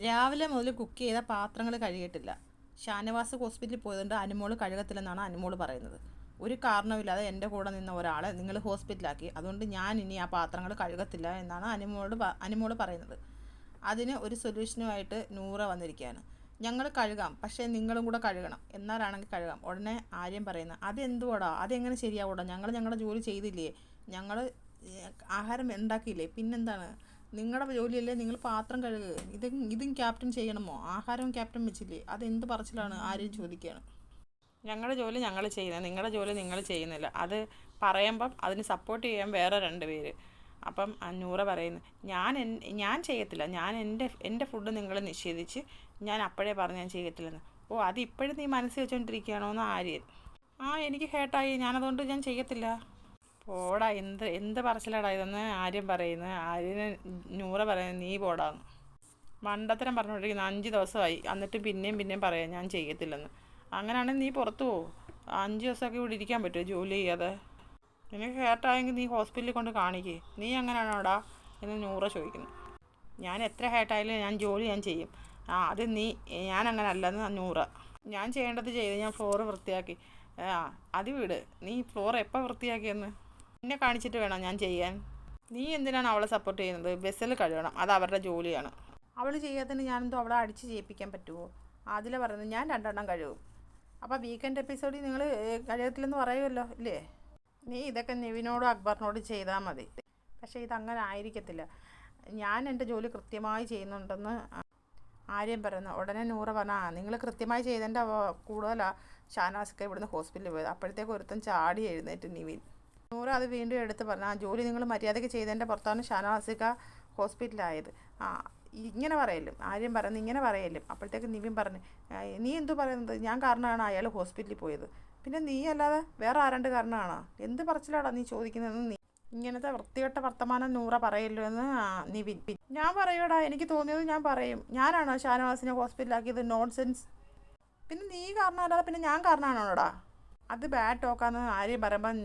രാവിലെ മുതൽ കുക്ക് ചെയ്ത പാത്രങ്ങൾ കഴുകിയിട്ടില്ല. ഷാനവാസ് ഹോസ്പിറ്റലിൽ പോയതുകൊണ്ട് അനുമോൾ കഴുകത്തില്ലെന്നാണ് അനുമോൾ പറയുന്നത്. ഒരു കാരണവുമില്ലാതെ എൻ്റെ കൂടെ നിന്ന ഒരാളെ നിങ്ങൾ ഹോസ്പിറ്റലാക്കി, അതുകൊണ്ട് ഞാൻ ഇനി ആ പാത്രങ്ങൾ കഴുകത്തില്ല എന്നാണ് അനുമോൾ പറയുന്നത്. അതിന് ഒരു സൊല്യൂഷനുമായിട്ട് നൂറ വന്നിരിക്കുകയാണ്. ഞങ്ങൾ കഴുകാം, പക്ഷേ നിങ്ങളും കൂടെ കഴുകണം, എന്നാലാണെങ്കിൽ കഴുകാം. ഉടനെ ആര്യം പറയുന്നത്, അതെന്തുവാടാ, അതെങ്ങനെ ശരിയാവൂടാ, ഞങ്ങളുടെ ജോലി ചെയ്തില്ലേ, ഞങ്ങൾ ആഹാരം ഉണ്ടാക്കിയില്ലേ, പിന്നെന്താണ് നിങ്ങളുടെ ജോലിയല്ലേ, നിങ്ങൾ പാത്രം കഴുകുക, ഇതും ക്യാപ്റ്റൻ ചെയ്യണമോ, ആഹാരവും ക്യാപ്റ്റൻ വെച്ചില്ലേ, അതെന്ത് പറച്ചിലാണ്, ആരും ചോദിക്കുകയാണ്. ഞങ്ങളുടെ ജോലി ഞങ്ങൾ ചെയ്യുന്നത്, നിങ്ങളുടെ ജോലി നിങ്ങൾ ചെയ്യുന്നില്ല. അത് പറയുമ്പം അതിന് സപ്പോർട്ട് ചെയ്യാൻ വേറെ 2 പേര്. അപ്പം നൂറ പറയുന്നു, ഞാൻ ചെയ്യത്തില്ല, എൻ്റെ ഫുഡ് നിങ്ങൾ നിഷേധിച്ച് ഞാൻ അപ്പോഴേ പറഞ്ഞ് ഞാൻ ചെയ്യത്തില്ലെന്ന്. ഓ, അത് ഇപ്പോഴും നീ മനസ്സിൽ വെച്ചുകൊണ്ടിരിക്കുകയാണോ എന്ന് ആര്യൻ. എനിക്ക് ഹേട്ടായി, ഞാനതുകൊണ്ട് ഞാൻ ചെയ്യത്തില്ല. പോടാ, എന്ത് പറച്ചിലാടാ ഇതെന്ന് ആര്യം പറയുന്നത്. ആര്യന് നൂറ പറയുന്നത്, നീ പോടാന്ന്. മണ്ടത്തരം പറഞ്ഞുകൊണ്ടിരിക്കുന്ന 5 ദിവസമായി, എന്നിട്ട് പിന്നെയും പറയാം ഞാൻ ചെയ്യത്തില്ലെന്ന്. അങ്ങനെയാണെങ്കിൽ നീ പുറത്തു പോകും. 5 ദിവസമൊക്കെ ഇവിടെ ഇരിക്കാൻ പറ്റുമോ ജോലി ചെയ്യാതെ? നിനക്ക് ഹേർട്ടായെങ്കിൽ നീ ഹോസ്പിറ്റലിൽ കൊണ്ട് കാണിക്കേ. നീ എങ്ങനെയാണോടാ എന്ന് നൂറ ചോദിക്കുന്നു. ഞാൻ എത്ര ഹേർട്ടായാലും ഞാൻ ജോലി ഞാൻ ചെയ്യും. അത് ഞാൻ അങ്ങനെ അല്ലെന്ന് നൂറ. ഞാൻ ചെയ്യേണ്ടത് ചെയ്ത്, ഞാൻ ഫ്ലോറ് വൃത്തിയാക്കി. അത് വിട്, നീ ഫ്ലോർ എപ്പോൾ വൃത്തിയാക്കിയെന്ന് എന്നെ കാണിച്ചിട്ട് വേണം ഞാൻ ചെയ്യാൻ. നീ എന്തിനാണ് അവളെ സപ്പോർട്ട് ചെയ്യുന്നത്? ബസ്സിൽ കഴുകണം, അത് അവരുടെ ജോലിയാണ്. അവൾ ചെയ്യാത്തതിന് ഞാനെന്തോ അവളെ അടിച്ച് ചെയ്യിപ്പിക്കാൻ പറ്റുമോ? അതിലെ പറയുന്നത്, ഞാൻ 2 എണ്ണം കഴുകും. അപ്പോൾ വീക്കെൻഡ് എപ്പിസോഡിൽ നിങ്ങൾ കഴുകത്തില്ലെന്ന് പറയുമല്ലോ ഇല്ലേ? നീ ഇതൊക്കെ നിവിനോടും അക്ബറിനോടും ചെയ്താൽ മതി. പക്ഷേ ഇതങ്ങനെ ആയിരിക്കത്തില്ല. ഞാൻ എൻ്റെ ജോലി കൃത്യമായി ചെയ്യുന്നുണ്ടെന്ന് ആര്യം പറയുന്നു. ഉടനെ നൂറ പറഞ്ഞാൽ, നിങ്ങൾ കൃത്യമായി ചെയ്തതിൻ്റെ കൂടുതലാണ് ഷാനവാസൊക്കെ ഇവിടുന്ന് ഹോസ്പിറ്റലിൽ പോയത്. അപ്പോഴത്തേക്ക് ഒരുത്തൻ ചാടി എഴുന്നേറ്റ് നിവിൻ. നൂറ അത് വീണ്ടും എടുത്ത് പറഞ്ഞു, ജോലി നിങ്ങൾ മര്യാദയ്ക്ക് ചെയ്തതിൻ്റെ പുറത്താണ് ഷാനവാസിക ഹോസ്പിറ്റലായത്. ഇങ്ങനെ പറയലും ആര്യം പറയുന്നത്, ഇങ്ങനെ പറയലും. അപ്പോഴത്തേക്ക് നിവിൻ പറഞ്ഞു, നീ എന്തു പറയുന്നത്, ഞാൻ കാരണമാണ് അയാൾ ഹോസ്പിറ്റലിൽ പോയത്, പിന്നെ നീ അല്ലാതെ വേറെ ആരാണ്ട് കാരണമാണോ? എന്ത് പറച്ചിലാടാ നീ ചോദിക്കുന്നതെന്ന്. നീ ഇങ്ങനത്തെ വൃത്തികെട്ട വർത്തമാനം നൂറ പറയല്ലോ എന്ന് നിവിൻ. ഞാൻ പറയൂടാ, എനിക്ക് തോന്നിയത് ഞാൻ പറയും. ഞാനാണോ ഷാനവാസിനെ ഹോസ്പിറ്റലാക്കിയത്? നോൺസെൻസ്. പിന്നെ നീ കാരണമല്ലാതെ പിന്നെ ഞാൻ കാരണമാണോടാ? അത് ബാഡ് ടോക്കാന്ന് ആര്യം പറയുമ്പം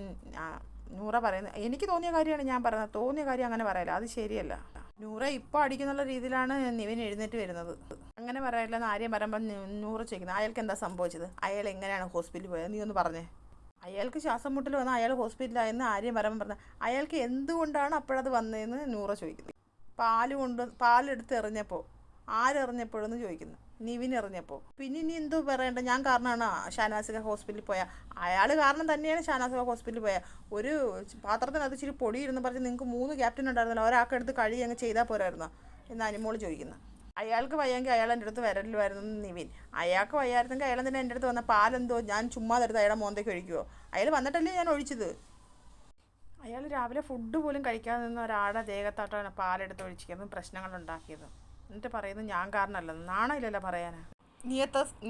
നൂറ പറയുന്നത്, എനിക്ക് തോന്നിയ കാര്യമാണ് ഞാൻ പറയുന്നത്, തോന്നിയ കാര്യം അങ്ങനെ പറയല്ല, അത് ശരിയല്ല. നൂറ ഇപ്പോൾ അടിക്കുന്നുള്ള രീതിയിലാണ് നിവിൻ എഴുന്നേറ്റ് വരുന്നത്. അങ്ങനെ പറയില്ലെന്ന് ആര്യം പറയുമ്പം നൂറ ചോദിക്കുന്നത്, അയാൾക്ക് എന്താ സംഭവിച്ചത്, അയാൾ എങ്ങനെയാണ് ഹോസ്പിറ്റലിൽ പോയത്, നീ ഒന്ന് പറഞ്ഞേ. അയാൾക്ക് ശ്വാസം മുട്ടൽ വന്ന് അയാൾ ഹോസ്പിറ്റലായെന്ന് ആര്യം പറയുമ്പോൾ പറഞ്ഞത്, അയാൾക്ക് എന്തുകൊണ്ടാണ് അപ്പോഴത് വന്നതെന്ന് നൂറ ചോദിക്കുന്നത്. പാലെടുത്ത് എറിഞ്ഞപ്പോൾ ആരെറിഞ്ഞപ്പോഴെന്ന് ചോദിക്കുന്നു. നിവിൻ എറിഞ്ഞപ്പോൾ. പിന്നെ ഇനി എന്തോ പറയണ്ട, ഞാൻ കാരണമാണ് ഷാനവാസിക ഹോസ്പിറ്റലിൽ പോയാൽ. അയാൾ കാരണം തന്നെയാണ് ഷാനവാസിക ഹോസ്പിറ്റലിൽ പോയാൽ. ഒരു പാത്രത്തിനകത്ത് ഇച്ചിരി പൊടിയിരുന്ന് പറഞ്ഞ് നിങ്ങൾക്ക് 3 ക്യാപ്റ്റൻ ഉണ്ടായിരുന്നല്ലോ, ഒരാൾക്ക് എടുത്ത് കഴുകി അങ്ങ് ചെയ്താൽ പോരായിരുന്നോ എന്ന് അനുമോൾ ചോദിക്കുന്നു. അയാൾക്ക് വയ്യെങ്കിൽ അയാൾ എൻ്റെ അടുത്ത് വരലുമായിരുന്നു നിവിൻ. അയാൾക്ക് വയ്യായിരുന്നെങ്കിൽ അയാൾ തന്നെ എൻ്റെ അടുത്ത് വന്ന പാലെന്തോ ഞാൻ ചുമ്മാ തരുന്നത് അയാളുടെ മോന്തയ്ക്ക് ഒഴിക്കുമോ? അയാൾ വന്നിട്ടല്ലേ ഞാൻ ഒഴിച്ചത്. അയാൾ രാവിലെ ഫുഡ് പോലും കഴിക്കാതെ നിന്ന് ഒരാളുടെ ദേഹത്തോട്ടാണ് പാലെടുത്ത് ഒഴിച്ചിരിക്കുന്നത്, പ്രശ്നങ്ങളുണ്ടാക്കിയത്. എന്നിട്ട് പറയുന്നത് ഞാൻ കാരണമല്ലെന്ന്. നാണമില്ലല്ലോ പറയാൻ.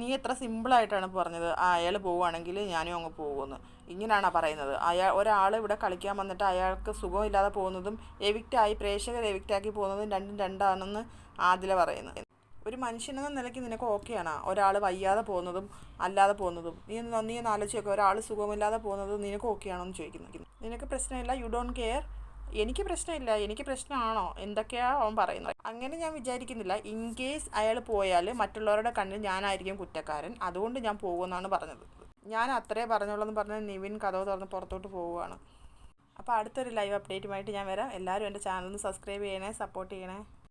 നീ എത്ര സിമ്പിളായിട്ടാണ് പറഞ്ഞത്, അയാൾ പോവുകയാണെങ്കിൽ ഞാനും അങ്ങ് പോകുമെന്ന്. ഇങ്ങനെയാണോ പറയുന്നത്? ഒരാൾ ഇവിടെ കളിക്കാൻ വന്നിട്ട് അയാൾക്ക് സുഖമില്ലാതെ പോകുന്നതും പ്രേക്ഷകർ എവിക്റ്റാക്കി പോകുന്നതും രണ്ടും രണ്ടാണെന്ന് ആദില പറയുന്നത്. ഒരു മനുഷ്യനെന്ന നിലയ്ക്ക് നിനക്ക് ഓക്കെയാണോ ഒരാൾ വയ്യാതെ പോകുന്നതും അല്ലാതെ പോകുന്നതും? നീ ഒന്ന് ആലോചിച്ച് നോക്കുക, ഒരാൾ സുഖമില്ലാതെ പോകുന്നത് നിനക്ക് ഓക്കെയാണോ എന്ന് ചോദിക്കുന്നത്. നിനക്ക് പ്രശ്നമില്ല, യു ഡോണ്ട് കെയർ. എനിക്ക് പ്രശ്നമില്ല, എനിക്ക് പ്രശ്നമാണോ എന്തൊക്കെയാണ് അവൻ പറയുന്നത്? അങ്ങനെ ഞാൻ വിചാരിക്കുന്നില്ല. ഇൻ കേസ് അയാൾ പോയാൽ മറ്റുള്ളവരുടെ കണ്ണിൽ ഞാനായിരിക്കും കുറ്റക്കാരൻ, അതുകൊണ്ട് ഞാൻ പോകുമെന്നാണ് പറഞ്ഞത്. ഞാൻ അത്രേ പറഞ്ഞോളൂ എന്ന് പറഞ്ഞ് നിവിൻ കഥവ് തുറന്ന് പുറത്തോട്ട് പോവുകയാണ്. അപ്പോൾ അടുത്തൊരു ലൈവ് അപ്ഡേറ്റുമായിട്ട് ഞാൻ വരാം. എല്ലാവരും എൻ്റെ ചാനൽ ഒന്ന് സബ്സ്ക്രൈബ് ചെയ്യണേ, സപ്പോർട്ട് ചെയ്യണേ.